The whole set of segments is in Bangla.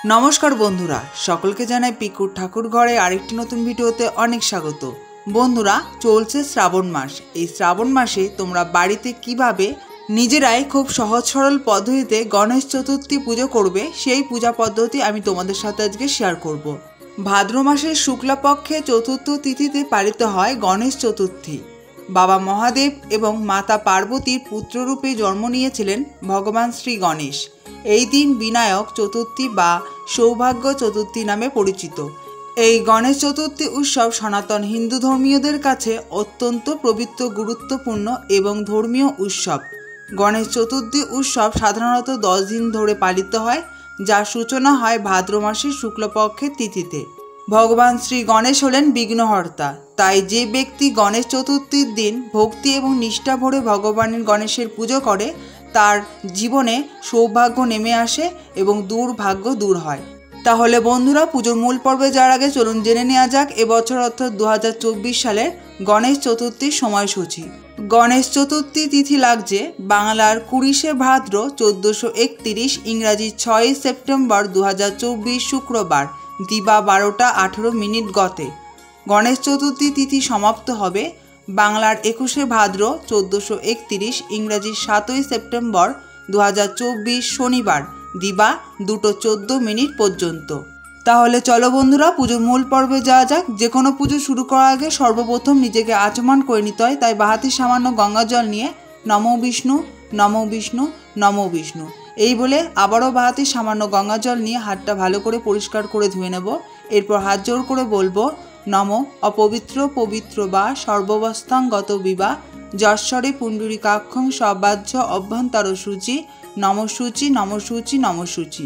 नमस्कार बंधुरा सकलके जानाई पिकुर ठाकुर घरे आरेकटी नतून भिडियोते अनेक स्वागत। बंधुरा चलছে श्रावण मास। এই শ্রাবণ মাসে তোমরা বাড়িতে কিভাবে নিজেরাই খুব সহজ সরল পদ্ধতিতে গণেশ চতুর্থী পুজো করবে সেই পূজা পদ্ধতি আমি তোমাদের সাথে আজকে শেয়ার করব। ভাদ্র মাসের শুক্লাপক্ষে চতুর্থ তিথিতে পালিত হয় গণেশ চতুর্থী। বাবা মহাদেব এবং মাতা পার্বতীর পুত্ররূপে জন্ম নিয়েছিলেন ভগবান শ্রী গণেশ। এই দিন বিনায়ক চতুর্থী বা সৌভাগ্য চতুর্থী নামে পরিচিত। এই গণেশ চতুর্থী উৎসব সনাতন হিন্দু ধর্মীয়দের কাছে অত্যন্ত পবিত্র, গুরুত্বপূর্ণ এবং ধর্মীয় উৎসব। গণেশ চতুর্থী উৎসব সাধারণত 10 দিন ধরে পালিত হয়, যার সূচনা হয় ভাদ্র মাসের শুক্লপক্ষের তিথিতে। ভগবান শ্রী গণেশ হলেন বিঘ্নহর্তা, তাই যে ব্যক্তি গণেশ চতুর্থীর দিন ভক্তি এবং নিষ্ঠা ভরে ভগবানের গণেশের পুজো করে তার জীবনে সৌভাগ্য নেমে আসে এবং দুর্ভাগ্য দূর হয়। তাহলে বন্ধুরা পুজোর মূল পর্বে যাওয়ার আগে চলুন জেনে নেওয়া যাক এবছর অর্থাৎ 2024 সালের গণেশ চতুর্থীর সময়সূচি। গণেশ চতুর্থী তিথি লাগছে বাংলার 20শে ভাদ্র 1431, ইংরাজি 6 সেপ্টেম্বর 2024 শুক্রবার দিবা 12টা 18 মিনিট গতে। গণেশ চতুর্থী তিথি সমাপ্ত হবে বাংলার 21শে ভাদ্র 1431, ইংরাজি 7ই সেপ্টেম্বর 2024 শনিবার দিবা 2:14 মিনিট পর্যন্ত। তাহলে চলো বন্ধুরা পুজোর মূল পর্বে যাওয়া যাক। যে কোনো পুজো শুরু করার আগে সর্বপ্রথম নিজেকে আচমন করে নিতে হয়, তাই বাহাতি সামান্য গঙ্গা জল নিয়ে নমো বিষ্ণু নমো বিষ্ণু নমো বিষ্ণু এই বলে আবারও বাহাতি সামান্য গঙ্গা জল নিয়ে হাতটা ভালো করে পরিষ্কার করে ধুয়ে নেব। এরপর হাত জোর করে বলবো নমো অপবিত্র পবিত্র বা সর্ববস্থাঙ্গত বিবা যশ্বরে পুণ্ডরীকাক্ষং সবাহ্য অভ্যন্তর সূচি নমসূচি নমসূচি নমসূচি।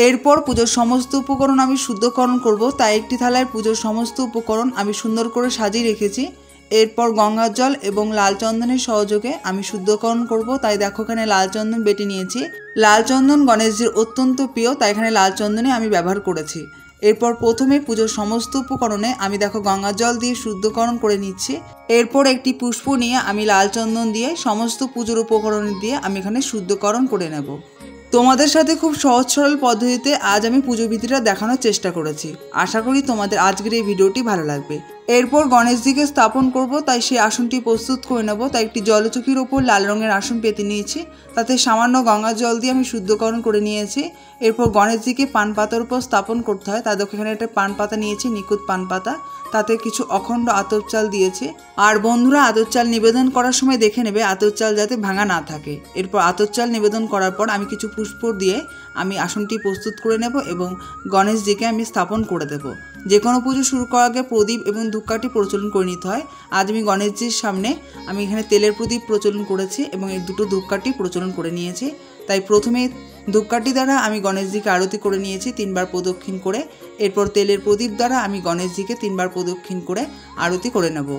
এরপর পুজোর সমস্ত উপকরণ আমি শুদ্ধকরণ করব, তাই একটি থালায় পুজোর সমস্ত উপকরণ আমি সুন্দর করে সাজিয়ে রেখেছি। এরপর গঙ্গার জল এবং লাল চন্দনের সহযোগে আমি শুদ্ধকরণ করব, তাই দেখো এখানে লাল চন্দন বেটে নিয়েছি। লাল চন্দন গণেশজির অত্যন্ত প্রিয়, তাই এখানে লাল চন্দনে আমি ব্যবহার করেছি। এরপর প্রথমে পুজোর সমস্ত উপকরণে আমি দেখো গঙ্গার জল দিয়ে শুদ্ধকরণ করে নিচ্ছি। এরপর একটি পুষ্প নিয়ে আমি লাল চন্দন দিয়ে সমস্ত পুজোর উপকরণ দিয়ে আমি এখানে শুদ্ধকরণ করে নেব। তোমাদের সাথে খুব সহজ সরল পদ্ধতিতে আজ আমি পুজো বিধিটা দেখানোর চেষ্টা করেছি। আশা করি তোমাদের আজকের এই ভিডিওটি ভালো লাগবে। এরপর গণেশজিকে স্থাপন করব, তাই সেই আসনটি প্রস্তুত করে নেব। তাই একটি জলচৌকির ওপর লাল রঙের আসন পেতে নিয়েছি, তাতে সামান্য গঙ্গার জল দিয়ে আমি শুদ্ধকরণ করে নিয়েছি। এরপর গণেশজিকে পান পাতার উপর স্থাপন করতে হয়, তাই দেখো এখানে একটা পান পাতা নিয়েছি, নিখুঁত পান পাতা, তাতে কিছু অখণ্ড আতপ চাল দিয়েছে। আর বন্ধুরা আতপ চাল নিবেদন করার সময় দেখে নেবে আতপ চাল যাতে ভাঙা না থাকে। এরপর আতপ চাল নিবেদন করার পর আমি কিছু পুষ্প দিয়ে আমি আসনটি প্রস্তুত করে নেব এবং গণেশজিকে আমি স্থাপন করে দেব। যে কোনো পুজো শুরু করার আগে প্রদীপ এবং ধূপকাঠি প্রচলন করে নিতে হয়। আজ আমি গণেশজির সামনে আমি এখানে তেলের প্রদীপ প্রচলন করেছি এবং এই দুটো ধূপকাঠি প্রচলন করে নিয়েছি। তাই প্রথমে ধূপকাঠি দ্বারা আমি গণেশজিকে আরতি করে নিয়েছি 3 বার প্রদক্ষিণ করে। এরপর তেলের প্রদীপ দ্বারা আমি গণেশজিকে 3 বার প্রদক্ষিণ করে আরতি করে নেব।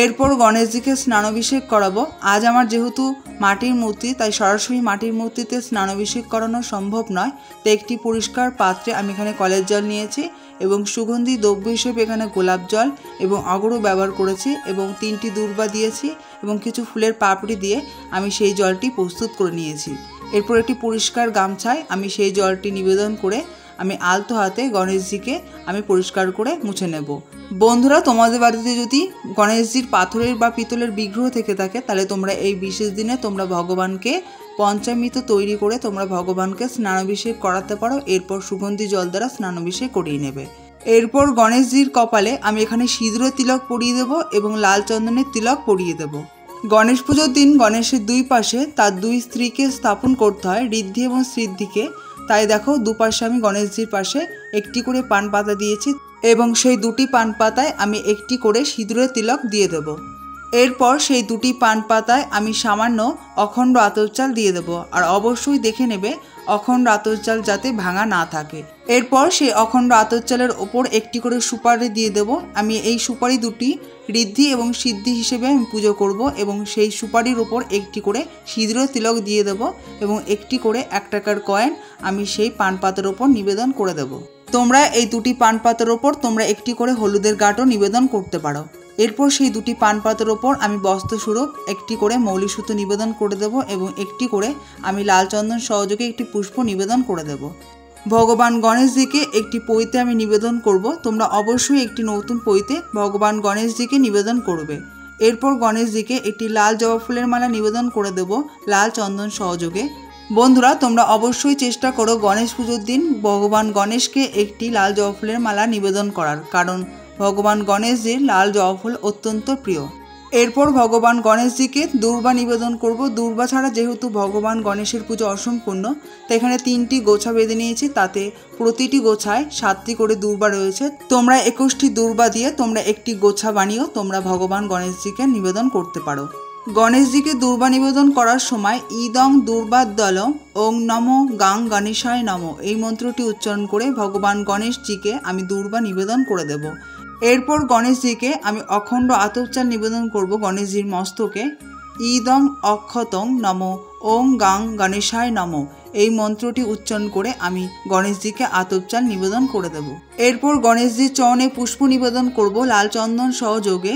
এরপর গণেশজিকে স্নানাভিষেক করাবো। আজ আমার যেহেতু মাটির মূর্তি, তাই সরাসরি মাটির মূর্তিতে স্নানাভিষেক করানো সম্ভব নয়, তাই একটি পরিষ্কার পাত্রে আমি এখানে কলের জল নিয়েছি এবং সুগন্ধি দ্রব্য হিসেবে এখানে গোলাপ জল এবং অগরু ব্যবহার করেছি এবং 3টি দূর্বা দিয়েছি এবং কিছু ফুলের পাপড়ি দিয়ে আমি সেই জলটি প্রস্তুত করে নিয়েছি। এরপর একটি পরিষ্কার গামছায় আমি সেই জলটি নিবেদন করে আমি আলতো হাতে গণেশজিকে আমি পরিষ্কার করে মুছে নেব। বন্ধুরা তোমাদের বাড়িতে যদি গণেশজির পাথরের বা পিতলের বিগ্রহ থেকে থাকে তাহলে তোমরা এই বিশেষ দিনে তোমরা ভগবানকে পঞ্চামৃত তৈরি করে তোমরা ভগবানকে স্নানাভিষেক করাতে পারো। এরপর সুগন্ধি জল দ্বারা স্নানাভিষেক করিয়ে নেবে। এরপর গণেশজির কপালে আমি এখানে সিঁদুরের তিলক পরিয়ে দেব এবং লাল চন্দনের তিলক পরিয়ে দেব। গণেশ পুজোর দিন গণেশের দুই পাশে তার 2 স্ত্রীকে স্থাপন করতে হয়, ঋদ্ধি এবং সিদ্ধিকে। তাই দেখো দুপাশে আমি গণেশজির পাশে একটি করে পান পাতা দিয়েছি এবং সেই 2টি পান পাতায় আমি একটি করে সিঁদুরের তিলক দিয়ে দেব। এরপর সেই 2টি পান পাতায় আমি সামান্য অখণ্ড আতপ চাল দিয়ে দেব। আর অবশ্যই দেখে নেবে অখণ্ড আতপ চাল যাতে ভাঙা না থাকে। এরপর সেই অখণ্ড আতপ চালের ওপর একটি করে সুপারি দিয়ে দেব। আমি এই সুপারি 2টি ঋদ্ধি এবং সিদ্ধি হিসেবে আমি পুজো করব এবং সেই সুপারির ওপর একটি করে সিঁদুরের তিলক দিয়ে দেব এবং একটি করে 1 টাকার কয়েন আমি সেই পান পাতার ওপর নিবেদন করে দেব। তোমরা এই 2টি পান পাতার ওপর তোমরা একটি করে হলুদের গাঁটও নিবেদন করতে পারো। এরপর সেই 2টি পান পাতার ওপর আমি বস্ত্রস্বরূপ একটি করে মৌলি সুতো নিবেদন করে দেব এবং একটি করে আমি লাল চন্দন সহযোগে একটি পুষ্প নিবেদন করে দেব। ভগবান গণেশজিকে একটি পইতে আমি নিবেদন করব। তোমরা অবশ্যই একটি নতুন পইতে ভগবান গণেশজিকে নিবেদন করবে। এরপর গণেশজিকে একটি লাল জবা ফুলের মালা নিবেদন করে দেব লাল চন্দন সহযোগে। বন্ধুরা, তোমরা অবশ্যই চেষ্টা করো গণেশ পুজোর দিন ভগবান গণেশকে একটি লাল জবা ফুলের মালা নিবেদন করার, কারণ ভগবান গণেশজির লাল জবা ফুল অত্যন্ত প্রিয়। এরপর ভগবান গণেশজিকে দূর্বা নিবেদন করব। দূর্বা ছাড়া যেহেতু ভগবান গণেশের পুজো অসম্পূর্ণ, তাই এখানে 3টি গোছা বেঁধে নিয়েছি। তাতে প্রতিটি গোছায় 7টি করে দূর্বা রয়েছে। তোমরা 21টি দূর্বা দিয়ে তোমরা একটি গোছা বানিয়েও তোমরা ভগবান গণেশজিকে নিবেদন করতে পারো। গণেশজিকে দূর্বা নিবেদন করার সময় ইদং দূর্বাদলং ওং নমো গাং গণেশায় নমো এই মন্ত্রটি উচ্চারণ করে ভগবান গণেশজিকে আমি দূর্বা নিবেদন করে দেব। এরপর গণেশজিকে আমি অখণ্ড আতপ চাল নিবেদন করব গণেশজির মস্তকে। ইদং অক্ষতং নমো ওং গাং গণেশায় নমো এই মন্ত্রটি উচ্চারণ করে আমি গণেশজিকে আতপ চাল নিবেদন করে দেব। এরপর গণেশজির চরণে পুষ্প নিবেদন করব লাল চন্দন সহযোগে।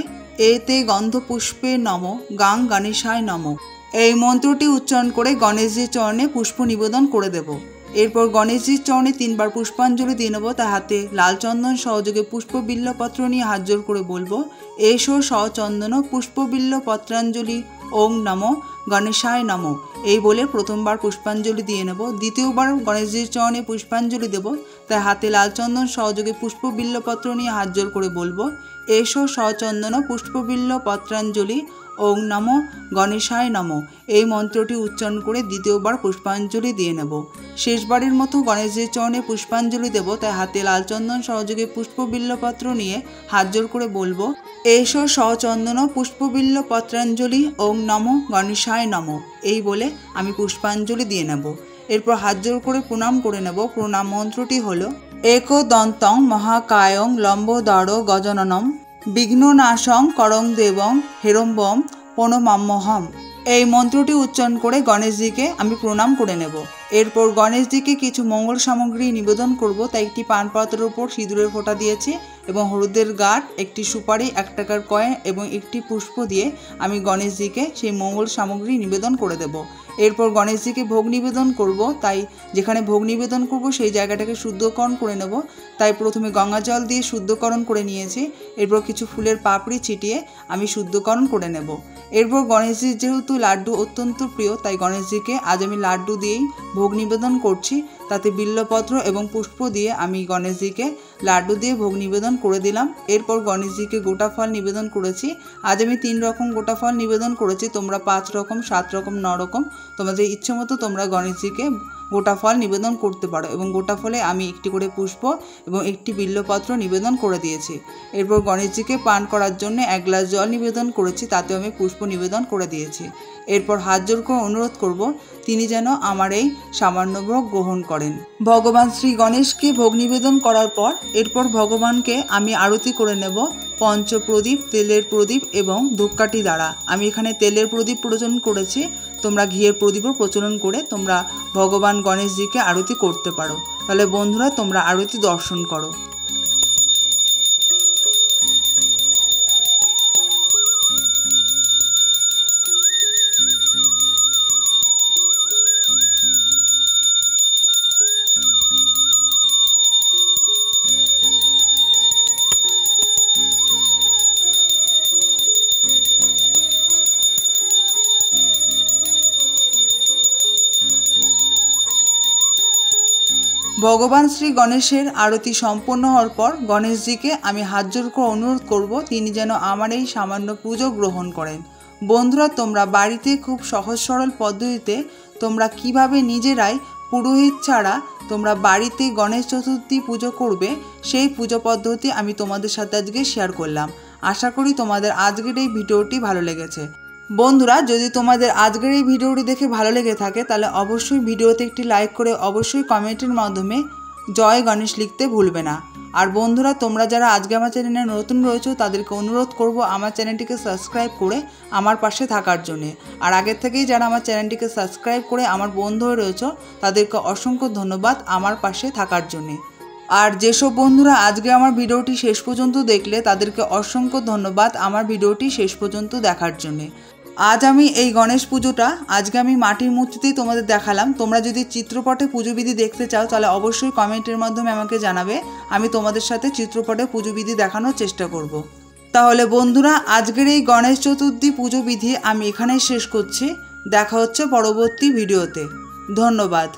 এতে গন্ধ পুষ্পে নমো গাং গণেশায় নমো এই মন্ত্রটি উচ্চারণ করে গণেশজির চরণে পুষ্প নিবেদন করে দেব। এরপর গণেশজির চরণে 3বার পুষ্পাঞ্জলি দিয়ে নেব। তার হাতে লাল চন্দন সহযোগে পুষ্পবিল্লপত্র নিয়ে হাত জোর করে বলবো, এসো সচন্দন পুষ্পবিল্ল পত্রাঞ্জলি ওং নমো গণেশায় নমো এই বলে প্রথমবার পুষ্পাঞ্জলি দিয়ে নেব। দ্বিতীয়বার গণেশজির চরণে পুষ্পাঞ্জলি দেব। তার হাতে লাল চন্দন সহযোগে পুষ্পবিল্লপত্র নিয়ে হাত জোর করে বলবো, এসো সচন্দন পুষ্পবিল্ল পত্রাঞ্জলি ওং নমো গণেশায় নমো এই মন্ত্রটি উচ্চারণ করে দ্বিতীয়বার পুষ্পাঞ্জলি দিয়ে নেব। শেষবারের মতো গণেশজির চরণে পুষ্পাঞ্জলি দেব। তাই হাতে লাল চন্দন সহযোগে পুষ্পবিল্লপত্র নিয়ে হাত জোর করে বলবো, এসো সচন্দন পুষ্পবিল্ল পত্রাঞ্জলি ওং নমো গণেশায় নমো এই বলে আমি পুষ্পাঞ্জলি দিয়ে নেব। এরপর হাত জোর করে প্রণাম করে নেব। প্রণাম মন্ত্রটি হলো, একদন্তং মহাকায়ং লম্বোদর গজননম বিঘ্ননাশং করং দেবং হেরম্বম প্রণমাম্যহম এই মন্ত্রটি উচ্চারণ করে গণেশজিকে আমি প্রণাম করে নেব। এরপর গণেশজিকে কিছু মঙ্গল সামগ্রী নিবেদন করব। তাই একটি পান পাতার উপর সিঁদুরের ফোঁটা দিয়েছি এবং হলুদের গাঁট, একটি সুপারি, 1 টাকার কয়েন এবং একটি পুষ্প দিয়ে আমি গণেশজিকে সেই মঙ্গল সামগ্রী নিবেদন করে দেব। এরপর গণেশজিকে ভোগ নিবেদন করব। তাই যেখানে ভোগ নিবেদন করব সেই জায়গাটাকে শুদ্ধকরণ করে নেব। তাই প্রথমে গঙ্গা জল দিয়ে শুদ্ধকরণ করে নিয়েছি। এরপর কিছু ফুলের পাপড়ি ছিটিয়ে আমি শুদ্ধকরণ করে নেব। এরপর গণেশজির যেহেতু লাড্ডু অত্যন্ত প্রিয়, তাই গণেশজিকে আজ আমি লাড্ডু দিয়েই ভোগ নিবেদন করছি। তাতে বিল্লপত্র এবং পুষ্প দিয়ে আমি গণেশজিকে লাড্ডু দিয়ে ভোগ নিবেদন করে দিলাম। এরপর গণেশজিকে গোটা ফল নিবেদন করেছি। আজ আমি 3 রকম গোটা ফল নিবেদন করেছি। তোমরা 5 রকম, 7 রকম, 9 রকম তোমাদের ইচ্ছে মতো তোমরা গণেশজিকে গোটা ফল নিবেদন করতে পারো। এবং গোটা ফলে আমি একটি করে পুষ্প এবং একটি বিল্লপত্র নিবেদন করে দিয়েছি। এরপর গণেশজিকে পান করার জন্য 1 গ্লাস জল নিবেদন করেছি। তাতেও আমি পুষ্প নিবেদন করে দিয়েছি। এরপর হাত জোর করে অনুরোধ করব তিনি যেন আমার এই সামান্য ভোগ গ্রহণ করেন। ভগবান শ্রী গণেশকে ভোগ নিবেদন করার পর এরপর ভগবানকে আমি আরতি করে নেব পঞ্চপ্রদীপ, তেলের প্রদীপ এবং ধূপকাঠি দ্বারা। আমি এখানে তেলের প্রদীপ প্রজ্বলন করেছি। তোমরা ঘিয়ের প্রদীপও প্রচলন করে তোমরা ভগবান গণেশজিকে আরতি করতে পারো। তাহলে বন্ধুরা, তোমরা আরতি দর্শন করো। ভগবান শ্রী গণেশের আরতি সম্পন্ন হওয়ার পর গণেশজিকে আমি হাত জোর করে অনুরোধ করব তিনি যেন আমার এই সামান্য পুজো গ্রহণ করেন। বন্ধুরা, তোমরা বাড়িতে খুব সহজ সরল পদ্ধতিতে তোমরা কিভাবে নিজেরাই পুরোহিত ছাড়া তোমরা বাড়িতে গণেশ চতুর্থী পুজো করবে সেই পুজো পদ্ধতি আমি তোমাদের সাথে আজকে শেয়ার করলাম। আশা করি তোমাদের আজকের এই ভিডিওটি ভালো লেগেছে। বন্ধুরা, যদি তোমাদের আজকের এই ভিডিওটি দেখে ভালো লেগে থাকে তাহলে অবশ্যই ভিডিওতে একটি লাইক করে অবশ্যই কমেন্টের মাধ্যমে জয় গণেশ লিখতে ভুলবে না। আর বন্ধুরা, তোমরা যারা আজকে আমার চ্যানেলে নতুন রয়েছো তাদেরকে অনুরোধ করব আমার চ্যানেলটিকে সাবস্ক্রাইব করে আমার পাশে থাকার জন্যে। আর আগের থেকেই যারা আমার চ্যানেলটিকে সাবস্ক্রাইব করে আমার বন্ধু হয়ে রয়েছো তাদেরকে অসংখ্য ধন্যবাদ আমার পাশে থাকার জন্যে। আর যেসব বন্ধুরা আজকে আমার ভিডিওটি শেষ পর্যন্ত দেখলে তাদেরকে অসংখ্য ধন্যবাদ আমার ভিডিওটি শেষ পর্যন্ত দেখার জন্যে। আজ আমি এই গণেশ পুজোটা আজকে আমি মাটির মূর্তিতেই তোমাদের দেখালাম। তোমরা যদি চিত্রপটে পুজোবিধি দেখতে চাও তাহলে অবশ্যই কমেন্টের মাধ্যমে আমাকে জানাবে, আমি তোমাদের সাথে চিত্রপটে পুজোবিধি দেখানোর চেষ্টা করব। তাহলে বন্ধুরা, আজকের এই গণেশ চতুর্থী পুজোবিধি আমি এখানেই শেষ করছি। দেখা হচ্ছে পরবর্তী ভিডিওতে। ধন্যবাদ।